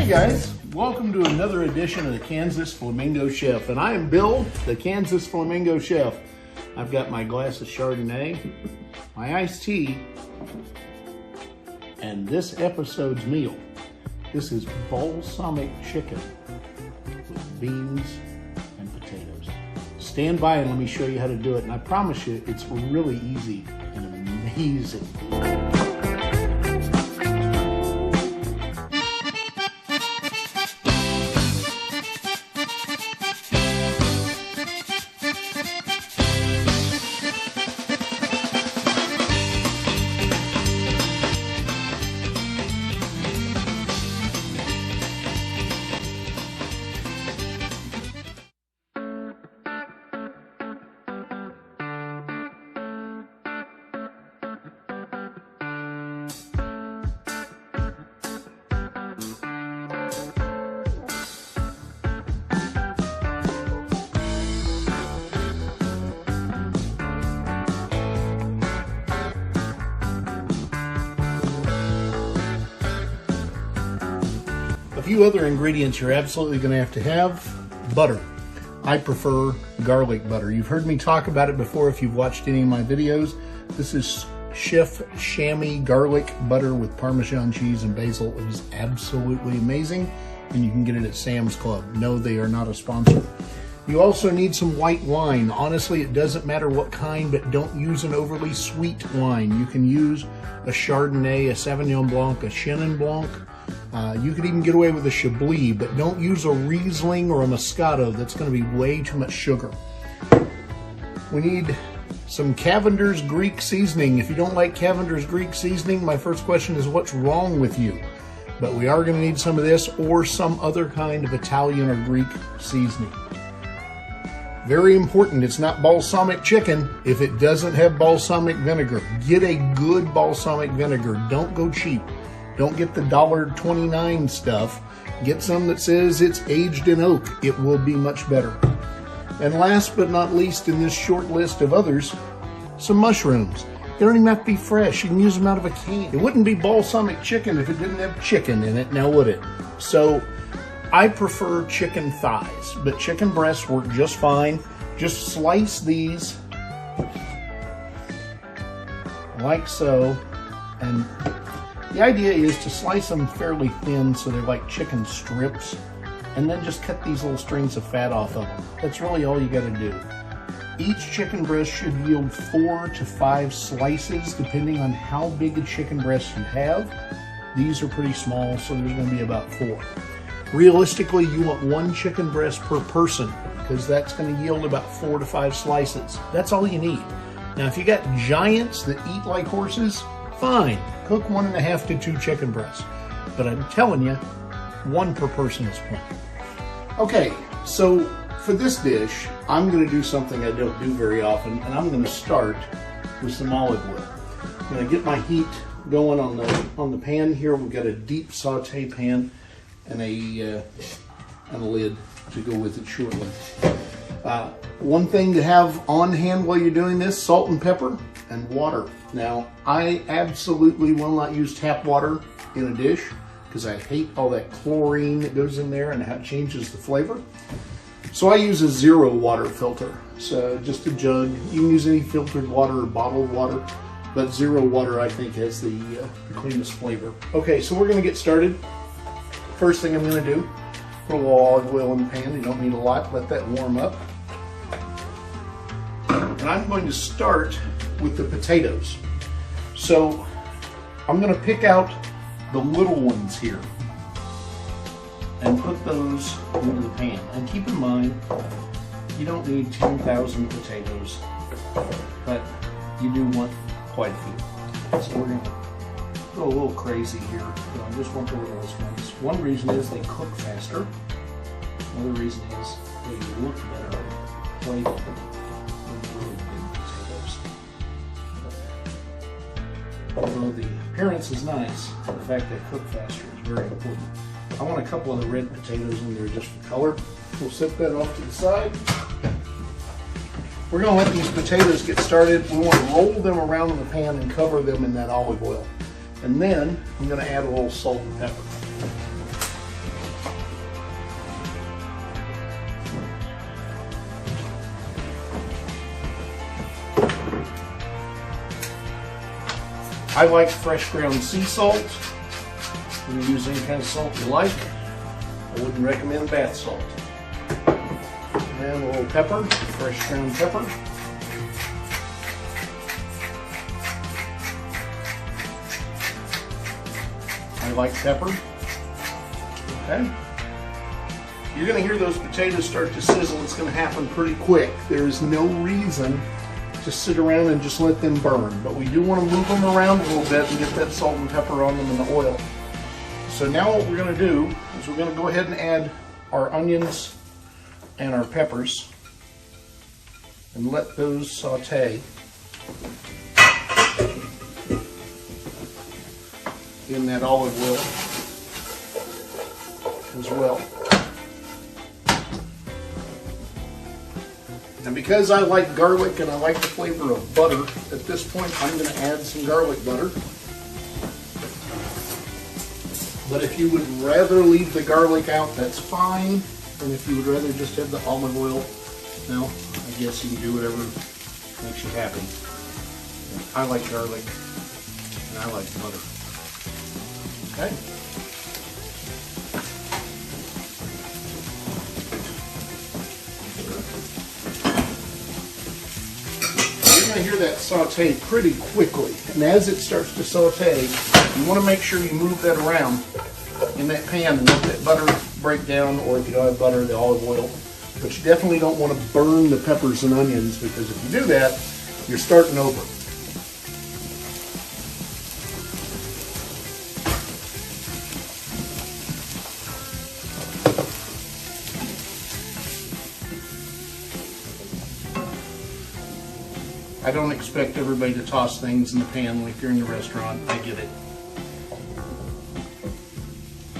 Hey guys, welcome to another edition of the Kansas Flamingo Chef, and I am Bill, the Kansas Flamingo Chef. I've got my glass of Chardonnay, my iced tea, and this episode's meal. This is balsamic chicken with beans and potatoes. Stand by and let me show you how to do it, and I promise you it's really easy and amazing. A few other ingredients you're absolutely going to have. Butter. I prefer garlic butter. You've heard me talk about it before if you've watched any of my videos. This is Chef Chamois garlic butter with Parmesan cheese and basil. It is absolutely amazing, and you can get it at Sam's Club. No, they are not a sponsor. You also need some white wine. Honestly, it doesn't matter what kind, but don't use an overly sweet wine. You can use a Chardonnay, a Sauvignon Blanc, a Chenin Blanc. You could even get away with a Chablis, but don't use a Riesling or a Moscato. That's going to be way too much sugar. We need some Cavender's Greek seasoning. If you don't like Cavender's Greek seasoning, my first question is what's wrong with you? But we are going to need some of this or some other kind of Italian or Greek seasoning. Very important, it's not balsamic chicken if it doesn't have balsamic vinegar. Get a good balsamic vinegar. Don't go cheap. Don't get the $1.29 stuff. Get some that says it's aged in oak. It will be much better. And last but not least in this short list of others, some mushrooms. They don't even have to be fresh. You can use them out of a can. It wouldn't be balsamic chicken if it didn't have chicken in it, now would it? So I prefer chicken thighs, but chicken breasts work just fine. Just slice these like so, and the idea is to slice them fairly thin so they're like chicken strips, and then just cut these little strings of fat off of them. That's really all you got to do. Each chicken breast should yield 4 to 5 slices depending on how big a chicken breast you have. These are pretty small, so there's going to be about 4. Realistically, you want 1 chicken breast per person because that's going to yield about 4 to 5 slices. That's all you need. Now, if you got giants that eat like horses, fine. Cook 1.5 to 2 chicken breasts. But I'm telling you, 1 per person is plenty. Okay, so for this dish, I'm going to do something I don't do very often, and I'm going to start with some olive oil. I'm going to get my heat going on the pan here. We've got a deep saute pan and a lid to go with it shortly. One thing to have on hand while you're doing this, salt and pepper and water. Now, I absolutely will not use tap water in a dish because I hate all that chlorine that goes in there and how it changes the flavor. So I use a 0 water filter. So just a jug. You can use any filtered water or bottled water, but 0 water I think has the cleanest flavor. Okay, so we're gonna get started. First thing I'm gonna do, put a little olive oil in the pan. You don't need a lot, let that warm up. And I'm going to start with the potatoes. So I'm going to pick out the little ones here and put those into the pan. And keep in mind, you don't need 10,000 potatoes, but you do want quite a few. So we're going to go a little crazy here. I just want the littlest ones. One reason is they cook faster. Another reason is they look better on the plate. Although the appearance is nice, the fact they cook faster is very important. I want a couple of the red potatoes in there just for color. We'll set that off to the side. We're going to let these potatoes get started. We want to roll them around in the pan and cover them in that olive oil. And then I'm going to add a little salt and pepper. I like fresh ground sea salt. You can use any kind of salt you like. I wouldn't recommend bath salt. And a little pepper, fresh ground pepper. I like pepper. Okay. You're going to hear those potatoes start to sizzle. It's going to happen pretty quick. There is no reason to sit around and just let them burn. But we do want to move them around a little bit and get that salt and pepper on them in the oil. So now what we're going to do is we're going to go ahead and add our onions and our peppers and let those saute in that olive oil as well. And because I like garlic and I like the flavor of butter, at this point I'm going to add some garlic butter. But if you would rather leave the garlic out, that's fine. And if you would rather just have the olive oil, well, I guess you can do whatever makes you happy. I like garlic and I like butter. Okay. You're going to hear that saute pretty quickly. And as it starts to saute, you want to make sure you move that around in that pan and let that butter break down, or if you don't have butter, the olive oil. But you definitely don't want to burn the peppers and onions, because if you do that, you're starting over. I don't expect everybody to toss things in the pan like you're in the restaurant. I get it.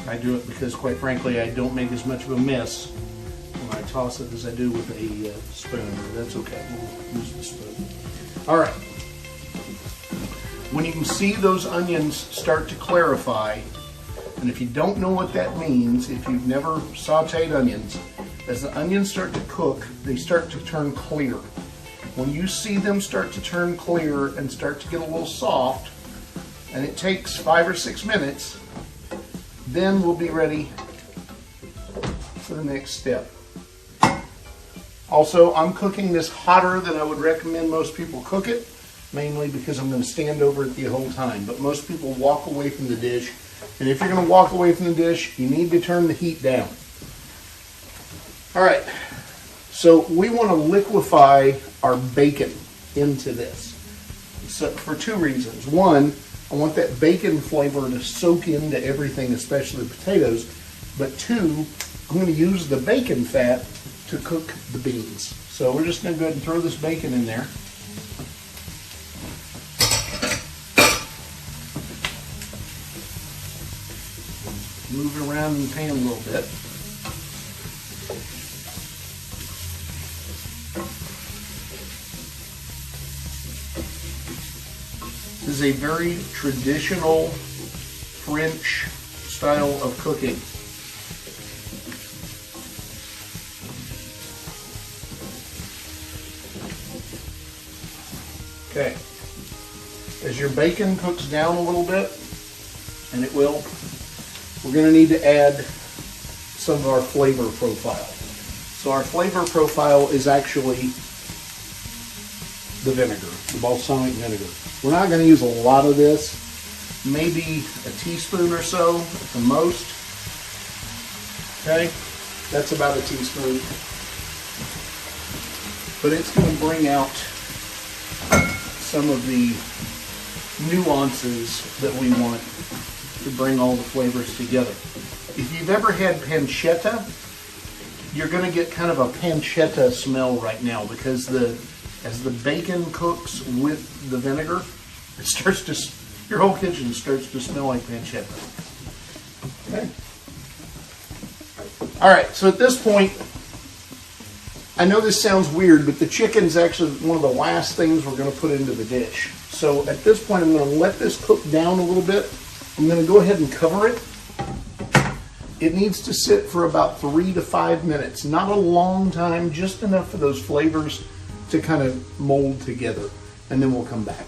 I do it because, quite frankly, I don't make as much of a mess when I toss it as I do with a spoon. That's okay. We'll use the spoon. All right. When you can see those onions start to clarify, and if you don't know what that means, if you've never sauteed onions, as the onions start to cook, they start to turn clear. When you see them start to turn clear and start to get a little soft, and it takes 5 or 6 minutes, then we'll be ready for the next step. Also, I'm cooking this hotter than I would recommend most people cook it, mainly because I'm going to stand over it the whole time. But most people walk away from the dish, and if you're going to walk away from the dish, you need to turn the heat down. All right, so we want to liquefy our bacon into this. So for 2 reasons. One, I want that bacon flavor to soak into everything, especially the potatoes. But 2, I'm going to use the bacon fat to cook the beans. So we're just going to go ahead and throw this bacon in there. Move it around in the pan a little bit. This is a very traditional French style of cooking. Okay. As your bacon cooks down a little bit, and it will, we're going to need to add some of our flavor profile. So our flavor profile is actually the vinegar, the balsamic vinegar. We're not going to use a lot of this, maybe a teaspoon or so at the most. Okay, that's about a teaspoon. But it's going to bring out some of the nuances that we want to bring all the flavors together. If you've ever had pancetta, you're going to get kind of a pancetta smell right now, because as the bacon cooks with the vinegar, it starts to, your whole kitchen starts to smell like pancetta. Okay. All right, so at this point, I know this sounds weird, but the chicken's actually one of the last things we're going to put into the dish. So at this point, I'm going to let this cook down a little bit. I'm going to go ahead and cover it. It needs to sit for about 3 to 5 minutes. Not a long time, just enough for those flavors to kind of mold together. And then we'll come back.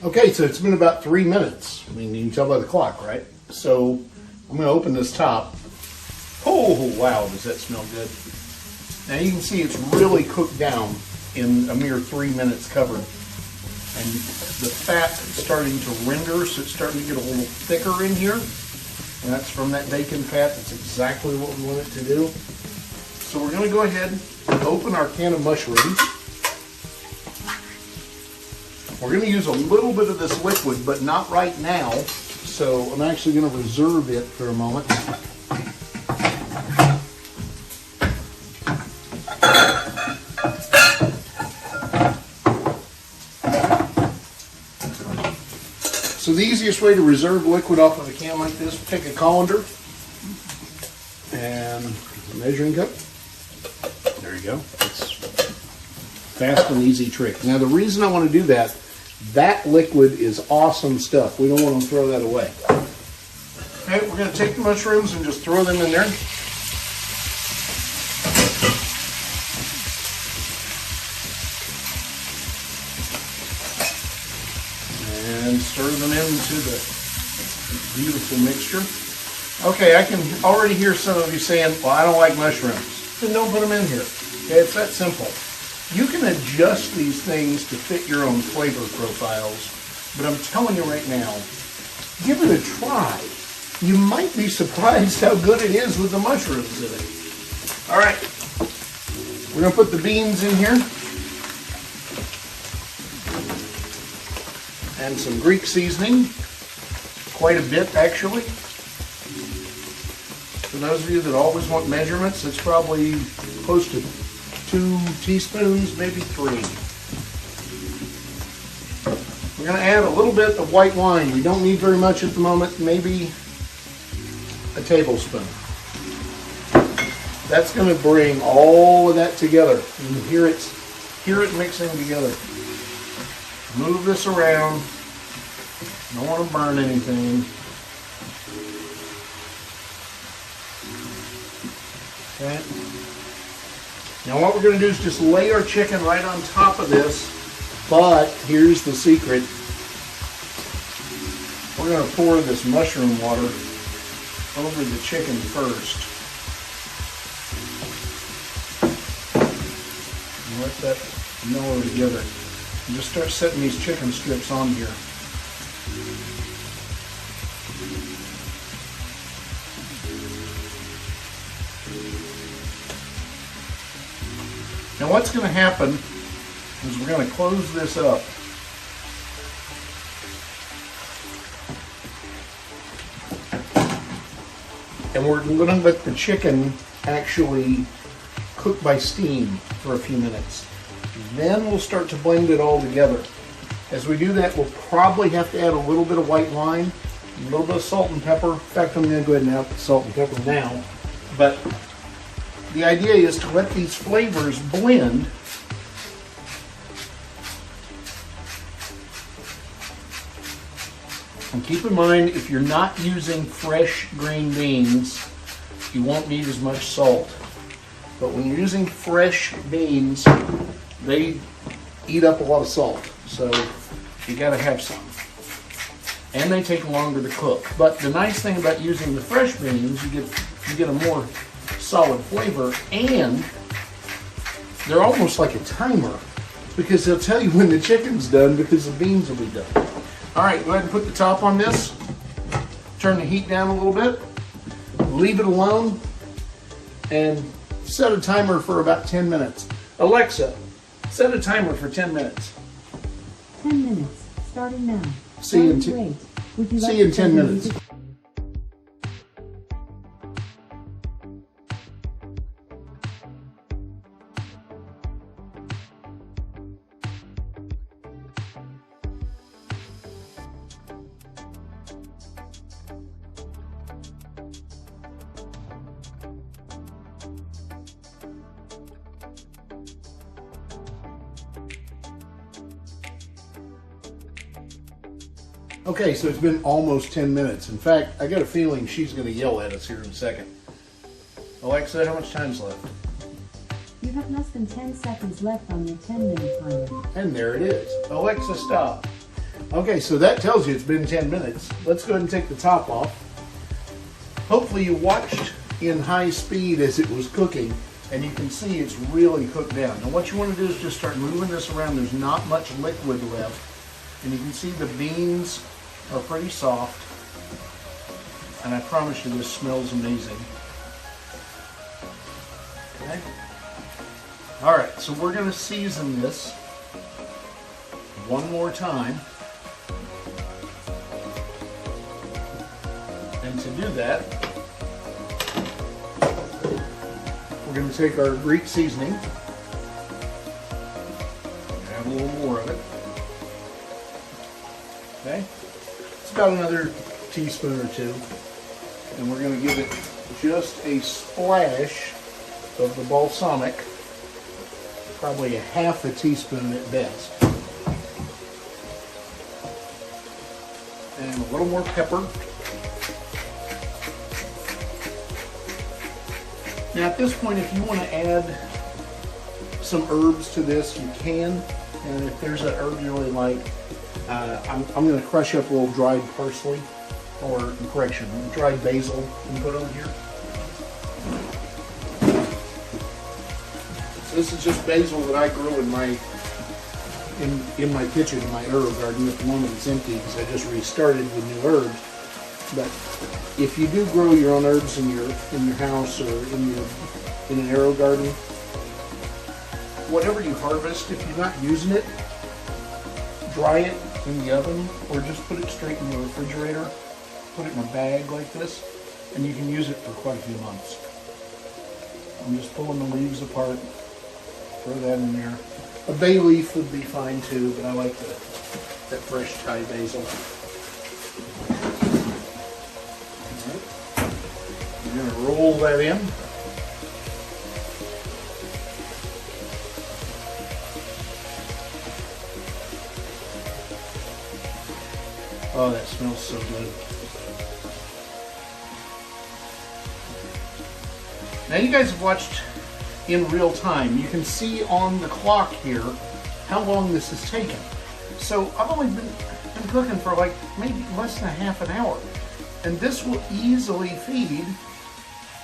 Okay, so it's been about 3 minutes. I mean, you can tell by the clock, right? So I'm going to open this top. Oh, wow, does that smell good. Now you can see it's really cooked down in a mere 3 minutes covered. And the fat is starting to render, so it's starting to get a little thicker in here. And that's from that bacon fat. That's exactly what we want it to do. So we're going to go ahead and open our can of mushrooms. We're going to use a little bit of this liquid, but not right now. So I'm actually going to reserve it for a moment. So the easiest way to reserve liquid off of a can like this, take a colander and a measuring cup. There you go. It's fast and easy trick. Now the reason I want to do that, that liquid is awesome stuff. We don't want to throw that away. Okay, we're going to take the mushrooms and just throw them in there. And stir them into the beautiful mixture. Okay, I can already hear some of you saying, well, I don't like mushrooms. Then don't put them in here. Okay, it's that simple. You can adjust these things to fit your own flavor profiles, but I'm telling you right now, give it a try. You might be surprised how good it is with the mushrooms in it. All right, we're going to put the beans in here. And some Greek seasoning, quite a bit actually. For those of you that always want measurements, it's probably close to 2 teaspoons, maybe 3. We're going to add a little bit of white wine. We don't need very much at the moment, maybe a tablespoon. That's going to bring all of that together. You can hear it mixing together. Move this around. Don't want to burn anything. Okay. Now what we're going to do is just lay our chicken right on top of this, but here's the secret. We're going to pour this mushroom water over the chicken first. And let that mellow together. And just start setting these chicken strips on here. Now what's going to happen is we're going to close this up. And we're going to let the chicken actually cook by steam for a few minutes. Then we'll start to blend it all together. As we do that, we'll probably have to add a little bit of white wine, a little bit of salt and pepper. In fact, I'm going to go ahead and add salt and pepper now. But the idea is to let these flavors blend. And keep in mind, if you're not using fresh green beans, you won't need as much salt. But when you're using fresh beans, they eat up a lot of salt. So you got to have some. And they take longer to cook. But the nice thing about using the fresh beans, you get a more solid flavor, and they're almost like a timer because they'll tell you when the chicken's done because the beans will be done. All right, go ahead and put the top on this. Turn the heat down a little bit. Leave it alone and set a timer for about 10 minutes. Alexa, set a timer for 10 minutes. 10 minutes, starting now. See you in 10 minutes. Okay, so it's been almost 10 minutes. In fact, I got a feeling she's going to yell at us here in a second. Alexa, how much time's left? You have less than 10 seconds left on your 10-minute timer. And there it is. Alexa, stop. Okay, so that tells you it's been 10 minutes. Let's go ahead and take the top off. Hopefully you watched in high speed as it was cooking, and you can see it's really cooked down. Now what you want to do is just start moving this around. There's not much liquid left, and you can see the beans are pretty soft, and I promise you this smells amazing. Okay. All right, so we're going to season this one more time. And to do that, we're going to take our Greek seasoning, add a little more of it. Okay, it's about another teaspoon or two, and we're going to give it just a splash of the balsamic, probably a half a teaspoon at best, and a little more pepper. Now at this point, if you want to add some herbs to this, you can. And if there's an herb you really like, I'm going to crush up a little dried parsley, or correction, dried basil, and put on here. So this is just basil that I grew in my kitchen, in my herb garden. At the moment it's empty because I just restarted with new herbs. But if you do grow your own herbs in your house or in an arrow garden, whatever you harvest, if you're not using it, dry it in the oven or just put it straight in the refrigerator. Put it in a bag like this, and you can use it for quite a few months. I'm just pulling the leaves apart. Throw that in there. A bay leaf would be fine too, but I like that fresh Thai basil. We're going to roll that in. Oh, that smells so good. Now you guys have watched in real time. You can see on the clock here how long this has taken. So I've only been cooking for like maybe less than a half an hour. And this will easily feed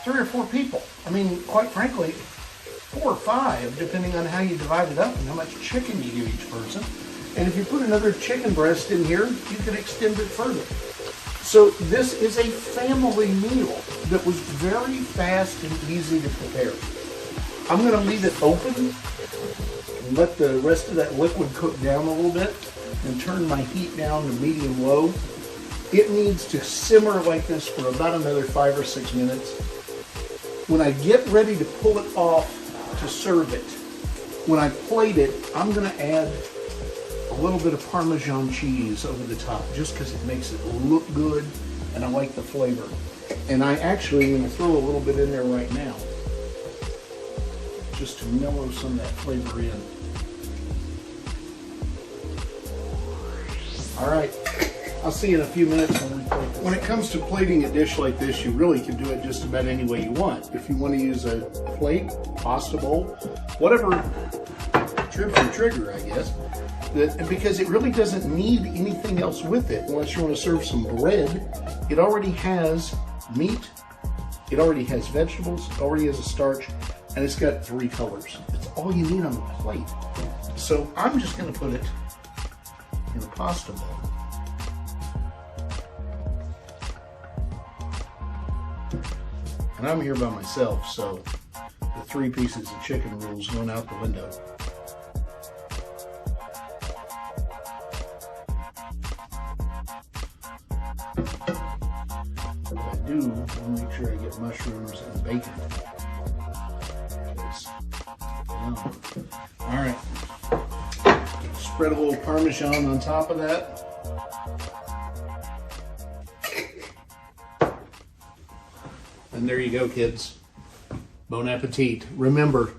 3 or 4 people. I mean, quite frankly, 4 or 5, depending on how you divide it up and how much chicken you give each person. And if you put another chicken breast in here, you can extend it further. So this is a family meal that was very fast and easy to prepare. I'm going to leave it open and let the rest of that liquid cook down a little bit and turn my heat down to medium-low. It needs to simmer like this for about another 5 or 6 minutes. When I get ready to pull it off to serve it, when I plate it, I'm going to add a little bit of Parmesan cheese over the top just because it makes it look good and I like the flavor. And I actually am going to throw a little bit in there right now just to mellow some of that flavor in. All right, I'll see you in a few minutes when we plate this. When it comes to plating a dish like this, you really can do it just about any way you want. If you want to use a plate, pasta bowl, whatever trips your trigger, I guess. Because it really doesn't need anything else with it unless you want to serve some bread. It already has meat, it already has vegetables, it already has a starch, and it's got 3 colors. That's all you need on the plate. So I'm just going to put it in a pasta bowl. And I'm here by myself, so the 3 pieces of chicken rules going out the window. What I do is make sure I get mushrooms and bacon. All right, spread a little Parmesan on top of that. And there you go, kids. Bon appetit. Remember,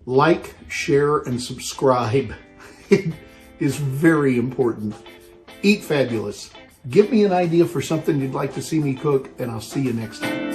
like, share, and subscribe. It is very important. Eat fabulous. Give me an idea for something you'd like to see me cook, and I'll see you next time.